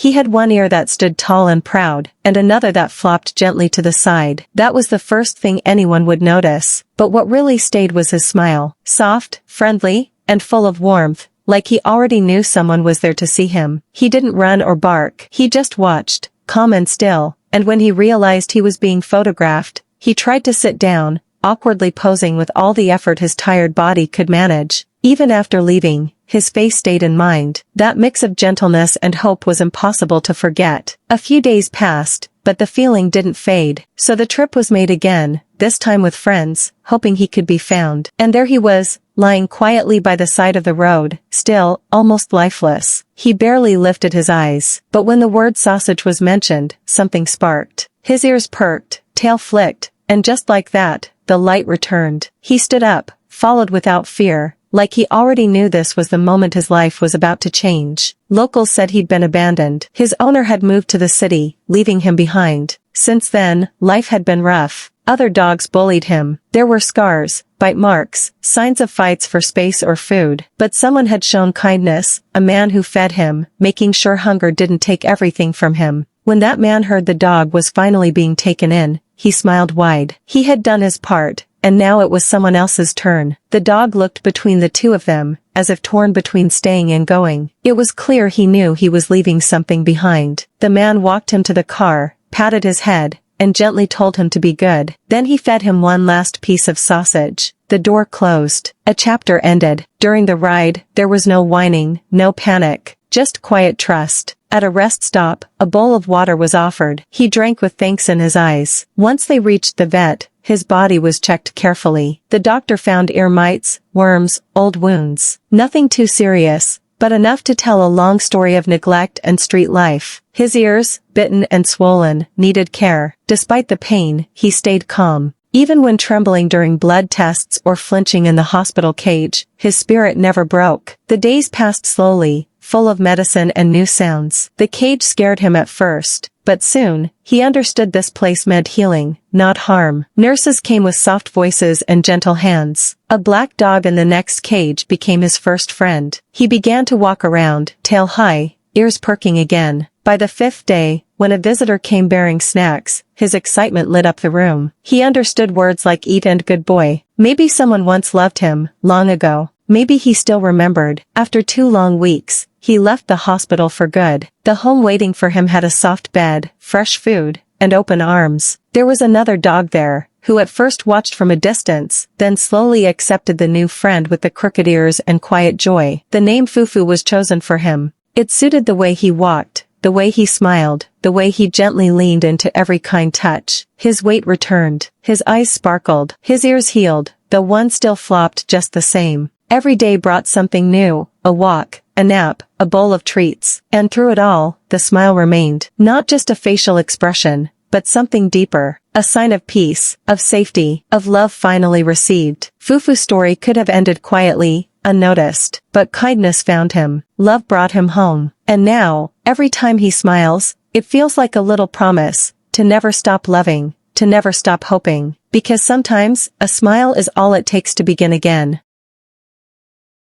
He had one ear that stood tall and proud, and another that flopped gently to the side. That was the first thing anyone would notice. But what really stayed was his smile. Soft, friendly, and full of warmth, like he already knew someone was there to see him. He didn't run or bark. He just watched, calm and still, and when he realized he was being photographed, he tried to sit down, awkwardly posing with all the effort his tired body could manage. Even after leaving, his face stayed in mind. That mix of gentleness and hope was impossible to forget. A few days passed, but the feeling didn't fade. So the trip was made again, this time with friends, hoping he could be found. And there he was, lying quietly by the side of the road, still, almost lifeless. He barely lifted his eyes. But when the word sausage was mentioned, something sparked. His ears perked, tail flicked, and just like that, the light returned. He stood up, followed without fear, like he already knew this was the moment his life was about to change. Locals said he'd been abandoned. His owner had moved to the city, leaving him behind. Since then, life had been rough. Other dogs bullied him. There were scars, bite marks, signs of fights for space or food. But someone had shown kindness, a man who fed him, making sure hunger didn't take everything from him. When that man heard the dog was finally being taken in, he smiled wide. He had done his part, and now it was someone else's turn. The dog looked between the two of them, as if torn between staying and going. It was clear he knew he was leaving something behind. The man walked him to the car, patted his head, and gently told him to be good. Then he fed him one last piece of sausage. The door closed. A chapter ended. During the ride, there was no whining, no panic, just quiet trust. At a rest stop, a bowl of water was offered. He drank with thanks in his eyes. Once they reached the vet, his body was checked carefully. The doctor found ear mites, worms, old wounds. Nothing too serious, but enough to tell a long story of neglect and street life. His ears, bitten and swollen, needed care. Despite the pain, he stayed calm. Even when trembling during blood tests or flinching in the hospital cage, his spirit never broke. The days passed slowly, full of medicine and new sounds. The cage scared him at first, but soon, he understood this place meant healing, not harm. Nurses came with soft voices and gentle hands. A black dog in the next cage became his first friend. He began to walk around, tail high, ears perking again. By the 5th day, when a visitor came bearing snacks, his excitement lit up the room. He understood words like eat and good boy. Maybe someone once loved him, long ago. Maybe he still remembered. After 2 long weeks, he left the hospital for good. The home waiting for him had a soft bed, fresh food, and open arms. There was another dog there, who at first watched from a distance, then slowly accepted the new friend with the crooked ears and quiet joy. The name Fufu was chosen for him. It suited the way he walked, the way he smiled, the way he gently leaned into every kind touch. His weight returned. His eyes sparkled. His ears healed, though one still flopped just the same. Every day brought something new, a walk, a nap, a bowl of treats. And through it all, the smile remained. Not just a facial expression, but something deeper. A sign of peace, of safety, of love finally received. Fufu's story could have ended quietly, unnoticed. But kindness found him. Love brought him home. And now, every time he smiles, it feels like a little promise, to never stop loving, to never stop hoping. Because sometimes, a smile is all it takes to begin again.